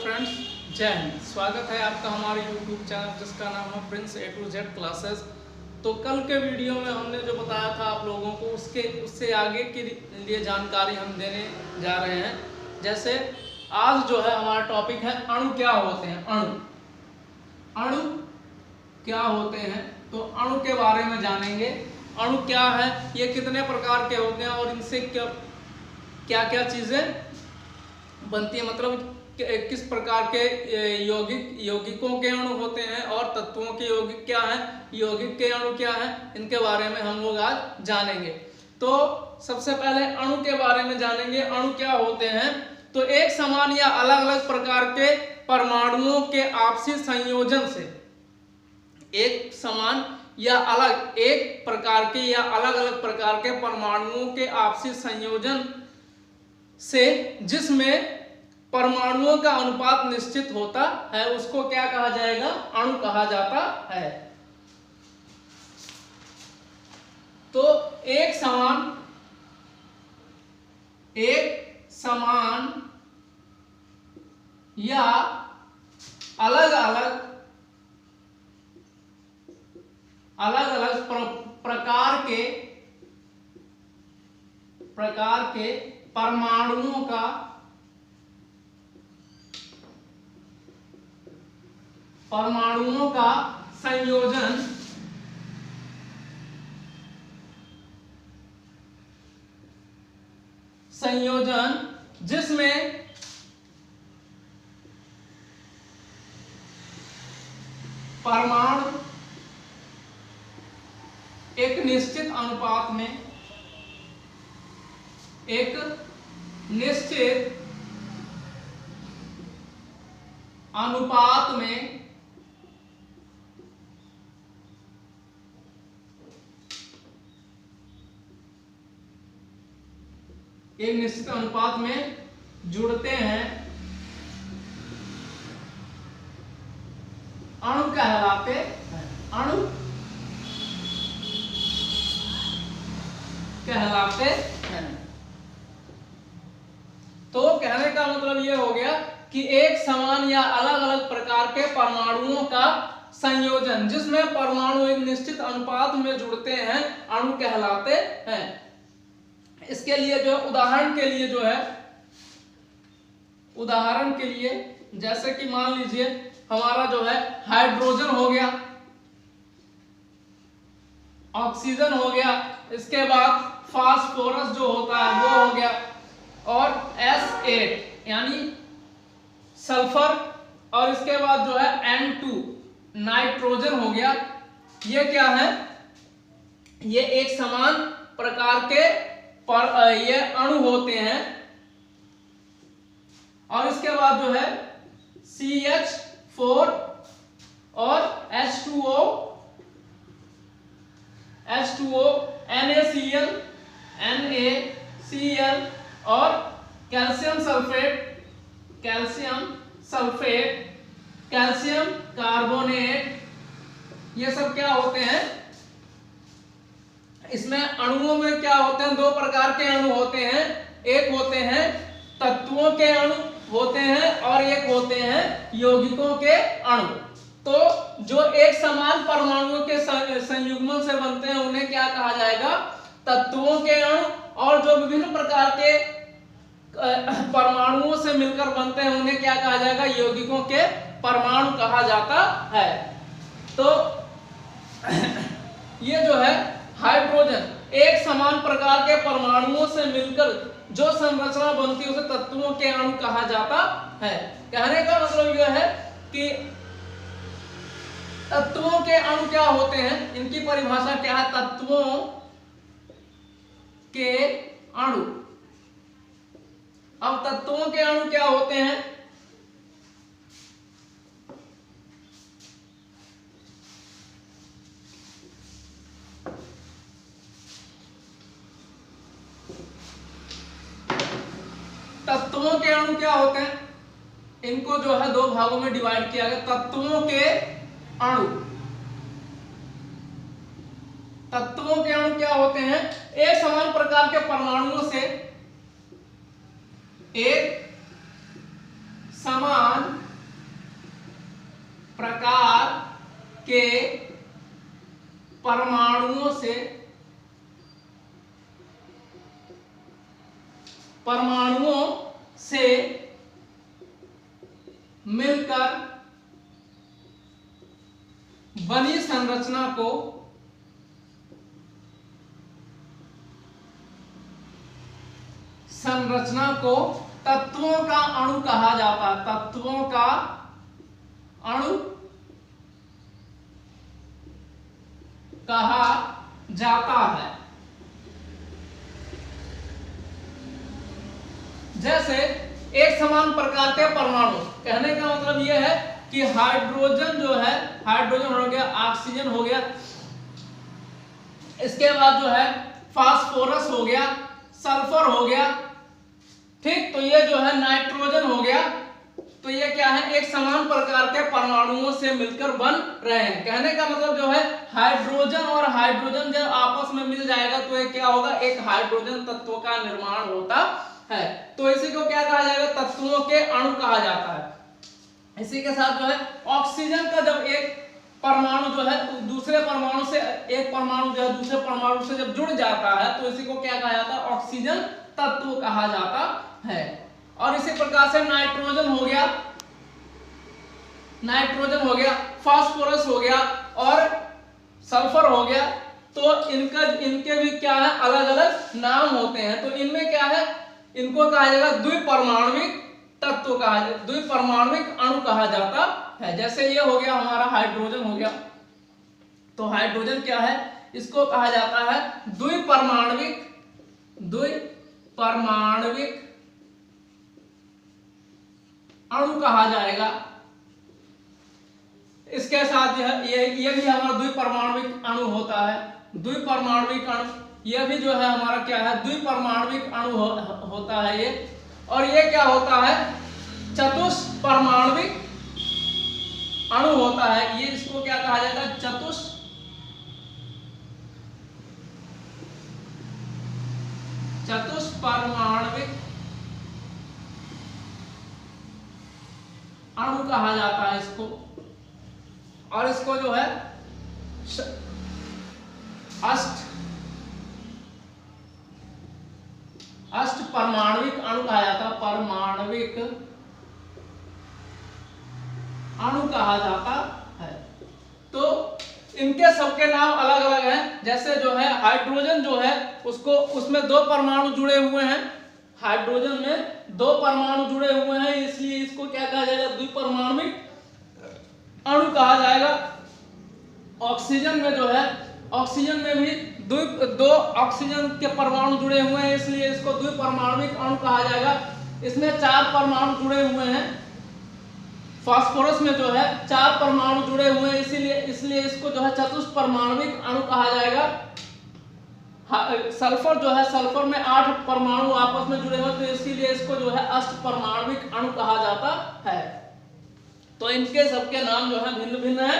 Friends, जय हिंद। स्वागत है आपका हमारे YouTube चैनल जिसका नाम है Prince A to Z classes. तो कल के वीडियो में हमने जो बताया था आप लोगों को उससे आगे के लिए जानकारी हम देने जा रहे हैं। जैसे आज जो है हमारा टॉपिक है अणु क्या होते हैं। अणु क्या होते हैं, तो अणु के बारे में जानेंगे। अणु क्या है, ये कितने प्रकार के होते हैं और इनसे क्या क्या चीजें बनती है, मतलब किस प्रकार के यौगिकों के अणु होते हैं और तत्वों के यौगिक क्या हैं, यौगिक के अणु क्या हैं, इनके बारे में हम लोग आज जानेंगे। तो सबसे पहले अणु के बारे में जानेंगे। अणु क्या होते हैं, तो एक समान या अलग अलग प्रकार के परमाणुओं के आपसी संयोजन से, एक समान या अलग एक प्रकार के या अलग अलग प्रकार के परमाणुओं के आपसी संयोजन से जिसमें परमाणुओं का अनुपात निश्चित होता है उसको क्या कहा जाएगा, अणु कहा जाता है। तो एक समान या अलग अलग प्रकार के परमाणुओं का संयोजन जिसमें परमाणु एक निश्चित अनुपात में एक निश्चित अनुपात में जुड़ते हैं, अणु कहलाते हैं। अणु कहलाते हैं। तो कहने का मतलब यह हो गया कि एक समान या अलग अलग प्रकार के परमाणुओं का संयोजन जिसमें परमाणु एक निश्चित अनुपात में जुड़ते हैं, अणु कहलाते हैं। इसके लिए जो उदाहरण के लिए जैसे कि मान लीजिए हमारा जो है हाइड्रोजन हो गया, ऑक्सीजन हो गया, इसके बाद फास्फोरस जो होता है वो हो गया, और S8 यानी सल्फर, और इसके बाद जो है N2 नाइट्रोजन हो गया। ये क्या है, ये एक समान प्रकार के ये अणु होते हैं। और इसके बाद जो है CH4 और H2O NaCl और कैल्शियम सल्फेट, कैल्शियम कार्बोनेट, ये सब क्या होते हैं। इसमें अणुओं में क्या होते हैं, दो प्रकार के अणु होते हैं। एक होते हैं तत्वों के अणु होते हैं और एक होते हैं यौगिकों के अणु। तो जो एक समान परमाणुओं के संयुग्मन से बनते हैं उन्हें क्या कहा जाएगा, तत्वों के अणु, और जो विभिन्न प्रकार के परमाणुओं से मिलकर बनते हैं उन्हें क्या कहा जाएगा, यौगिकों के परमाणु कहा जाता है। तो ये जो है हाइड्रोजन एक समान प्रकार के परमाणुओं से मिलकर जो संरचना बनती है उसे तत्वों के अणु कहा जाता है। कहने का मतलब यह है कि तत्वों के अणु क्या होते हैं, इनकी परिभाषा क्या है, तत्वों के अणु। अब तत्वों के अणु क्या होते हैं, तत्वों के अणु क्या होते हैं, इनको जो है दो भागों में डिवाइड किया गया। तत्वों के अणु क्या होते हैं, एक समान प्रकार के परमाणुओं से एक समान परमाणुओं से मिलकर बनी संरचना को तत्वों का अणु कहा जाता है। तत्वों का अणु कहा जाता है। जैसे एक समान प्रकार के परमाणु, कहने का मतलब यह है कि हाइड्रोजन जो है, हाइड्रोजन हो गया, ऑक्सीजन हो गया, इसके बाद जो है फास्फोरस हो गया, सल्फर हो गया, ठीक। तो ये जो है नाइट्रोजन हो गया। तो ये क्या है, एक समान प्रकार के परमाणुओं से मिलकर बन रहे हैं। कहने का मतलब जो है हाइड्रोजन और हाइड्रोजन जब आपस में मिल जाएगा तो ये क्या होगा, एक हाइड्रोजन तत्व का निर्माण होता है। तो इसी को क्या कहा जाएगा, तत्वों के अणु कहा जाता है। इसी के साथ जो है ऑक्सीजन का जब एक परमाणु जो है दूसरे परमाणु से, एक परमाणु जो है दूसरे परमाणु से जब जुड़ जाता है तो इसी को क्या कहा जाता है, ऑक्सीजन तत्व कहा जाता है। और इसी प्रकार से नाइट्रोजन हो गया, नाइट्रोजन हो गया, फास्फोरस हो गया और सल्फर हो गया। तो इनके भी क्या है, अलग अलग नाम होते हैं। तो इनमें क्या है, इनको कहा जाएगा द्विपरमाणुविक तत्व कहा, द्विपरमाणुविक अणु कहा जाता है। जैसे ये हो गया हमारा हाइड्रोजन हो गया, तो हाइड्रोजन क्या है, इसको कहा जाता है द्विपरमाणुविक अणु कहा जाएगा। इसके साथ ये भी हमारा द्विपरमाणुविक अणु होता है। द्विपरमाणुविक अणु ये भी जो है हमारा क्या है, द्विपरमाणुविक अणु होता है ये। और ये क्या होता है, चतुष्परमाणुविक अणु होता है। ये इसको क्या कहा जाएगा, चतुष्परमाणुविक अणु कहा जाता है इसको। और इसको जो है अष्टपरमाणुविक अणु कहा जाता है। परमाणुविक अणु कहा जाता है। तो इनके सबके नाम अलग अलग हैं। जैसे जो है हाइड्रोजन जो है उसमें दो परमाणु जुड़े हुए हैं, हाइड्रोजन में दो परमाणु जुड़े हुए हैं, इसलिए इसको क्या कहा जाएगा, द्विपरमाणुविक अणु कहा जाएगा। ऑक्सीजन में जो है, ऑक्सीजन में भी दो ऑक्सीजन के परमाणु जुड़े हुए हैं, इसलिए इसको द्विपरमाणुविक अणु कहा जाएगा। इसमें 4 परमाणु जुड़े हुए हैं। फास्फोरस में जो है 4 परमाणु जुड़े हुए हैं, इसलिए इसको जो है चतुष्परमाणुविक अणु कहा जाएगा। सल्फर जो है, सल्फर में 8 परमाणु आपस में जुड़े हुए, तो इसीलिए इसको जो है अष्टपरमाणुविक अणु कहा जाता है। तो इनके सबके नाम जो है भिन्न भिन्न है।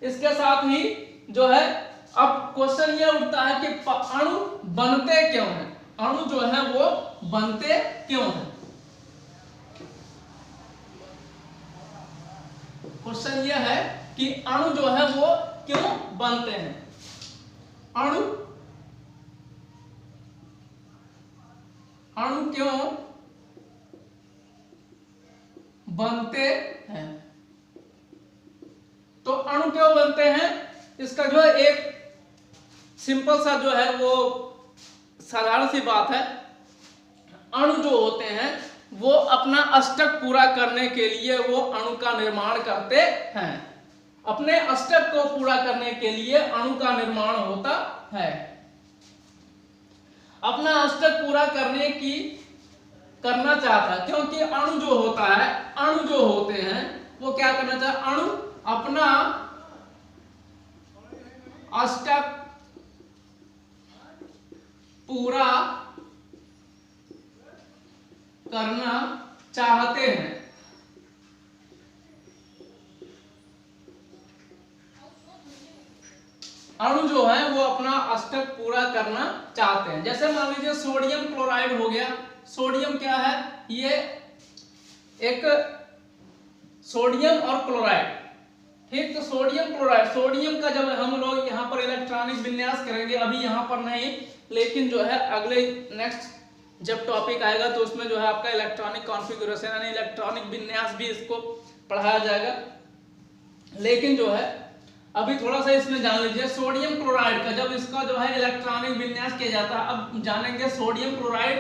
इसके साथ ही जो है अब क्वेश्चन ये उठता है कि अणु बनते क्यों हैं, अणु जो है वो बनते क्यों हैं। क्वेश्चन ये है कि अणु जो है वो क्यों बनते हैं, अणु क्यों बनते हैं। तो अणु क्यों बनते हैं, इसका जो है एक सिंपल सा जो है वो साधारण सी बात है। अणु जो होते हैं वो अपना अष्टक पूरा करने के लिए वो अणु का निर्माण करते हैं। अपने अष्टक को पूरा करने के लिए अणु का निर्माण होता है। अपना अष्टक पूरा करना चाहता है, क्योंकि अणु जो होता है, अणु जो होते हैं वो क्या करना चाहता है, अणु अपना अष्टक पूरा करना चाहते हैं। अणु जो है वो अपना अष्टक पूरा करना चाहते हैं। जैसे मान लीजिए सोडियम क्लोराइड हो गया। सोडियम क्या है, ये एक सोडियम और क्लोराइड, ठीक। तो सोडियम क्लोराइड, सोडियम का जब हम लोग यहाँ पर इलेक्ट्रॉनिक विन्यास करेंगे, अभी यहाँ पर नहीं, लेकिन जो है अगले नेक्स्ट जब टॉपिक आएगा तो उसमें जो है आपका इलेक्ट्रॉनिक कॉन्फ़िगरेशन यानी इलेक्ट्रॉनिक विन्यास भी इसको पढ़ाया जाएगा। लेकिन जो है अभी थोड़ा सा इसमें जान लीजिए सोडियम क्लोराइड का, जब इसका जो है इलेक्ट्रॉनिक विन्यास किया जाता है। अब जानेंगे सोडियम क्लोराइड।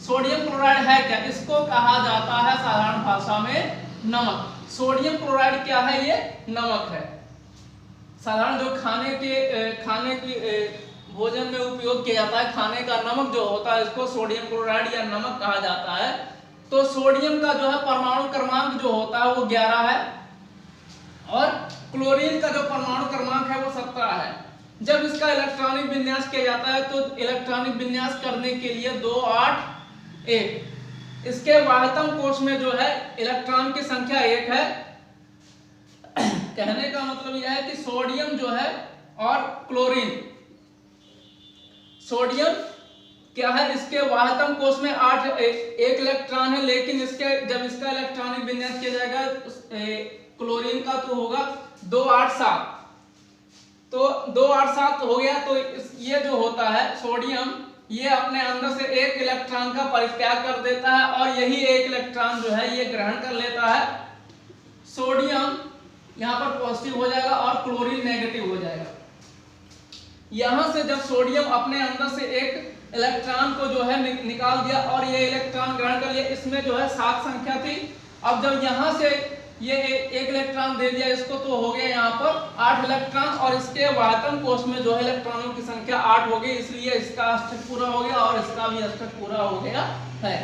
सोडियम क्लोराइड है क्या? इसको कहा जाता है साधारण भाषा में नमक। सोडियम क्लोराइड क्या है? ये नमक है। साधारण जो खाने की भोजन में उपयोग किया जाता है, खाने का नमक जो होता है, इसको सोडियम क्लोराइड या नमक कहा जाता है। तो सोडियम का जो है परमाणु क्रमांक जो होता है वो 11 है और क्लोरीन का जो परमाणु क्रमांक है वो 17 है। जब इसका इलेक्ट्रॉनिक विन्यास किया जाता है तो इलेक्ट्रॉनिक विन्यास करने के लिए 2 8 1, इसके वाहतम कोश में जो है इलेक्ट्रॉन की संख्या 1 है। कहने का मतलब यह है कि सोडियम जो है और क्लोरीन, सोडियम क्या है, इसके वाहतम कोश में 1 इलेक्ट्रॉन है, लेकिन जब इसका इलेक्ट्रॉनिक विन्यास किया जाएगा क्लोरीन का तो होगा 2 8 7। तो 2 8 7 हो गया। तो ये जो होता है सोडियम, ये अपने अंदर से 1 इलेक्ट्रॉन का परित्याग कर देता है और यही 1 इलेक्ट्रॉन जो है ये ग्रहण कर लेता है। सोडियम यहाँ पर पॉजिटिव हो जाएगा और क्लोरीन नेगेटिव हो जाएगा। यहां से जब सोडियम अपने अंदर से 1 इलेक्ट्रॉन को जो है निकाल दिया और ये इलेक्ट्रॉन ग्रहण कर लिया, इसमें जो है 7 संख्या थी। अब जब यहां से ये 1 इलेक्ट्रॉन दे दिया इसको, तो हो गया यहाँ पर 8 इलेक्ट्रॉन और इसके वाहतम कोश में जो है इलेक्ट्रॉनों की संख्या 8 हो गई। इसलिए इसका अष्टक पूरा हो गया और इसका भी अष्टक पूरा हो गया है।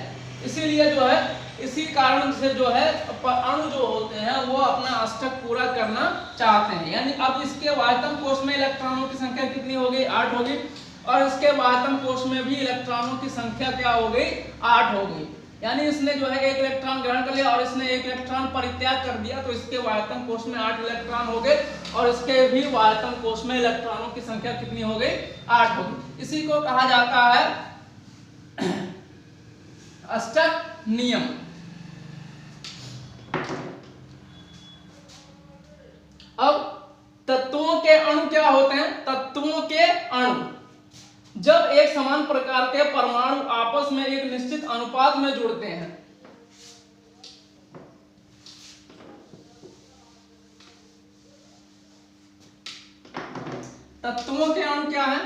इसीलिए जो है इसी कारण से जो है अणु जो होते हैं वो अपना अष्टक पूरा करना चाहते हैं। यानी अब इसके वाहतम कोश में इलेक्ट्रॉनों की संख्या कितनी हो गई? 8 हो गई और इसके वाहतम कोश में भी इलेक्ट्रॉनों की संख्या क्या हो गई? 8 हो गई। यानी इसने जो है 1 इलेक्ट्रॉन ग्रहण कर लिया और इसने 1 इलेक्ट्रॉन परित्याग कर दिया, तो इसके वाहतम कोश में 8 इलेक्ट्रॉन हो गए और इसके भी वाहतम कोश में इलेक्ट्रॉनों की संख्या कितनी हो गई? 8 हो गई। इसी को कहा जाता है अष्टक नियम। अब तत्वों के अणु क्या होते हैं? तत्वों के अणु जब एक समान प्रकार के परमाणु आपस में एक निश्चित अनुपात में जुड़ते हैं, तत्वों के अणु क्या है?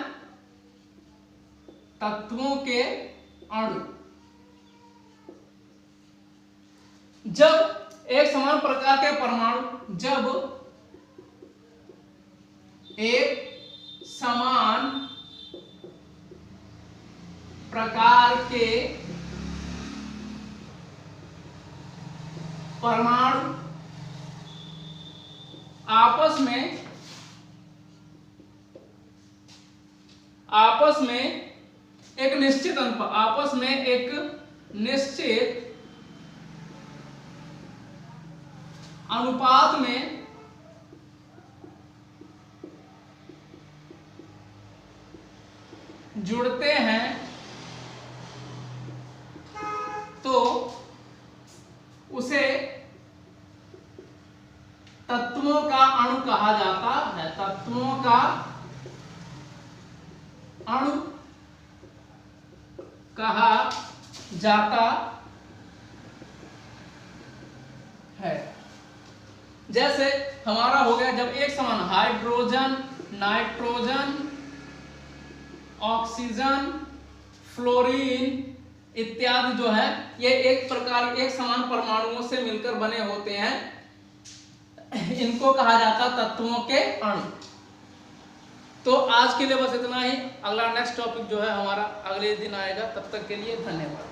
तत्वों के अणु जब एक समान प्रकार के परमाणु, जब एक समान प्रकार के परमाणु आपस में एक निश्चित अनुपात में जुड़ते हैं तो उसे तत्वों का अणु कहा जाता है। तत्वों का अणु कहा जाता है। जैसे हमारा हो गया जब एक समान हाइड्रोजन, नाइट्रोजन, ऑक्सीजन, फ्लोरीन इत्यादि जो है ये एक समान परमाणुओं से मिलकर बने होते हैं, इनको कहा जाता तत्वों के अणु। तो आज के लिए बस इतना ही। अगला नेक्स्ट टॉपिक जो है हमारा अगले दिन आएगा। तब तक के लिए धन्यवाद।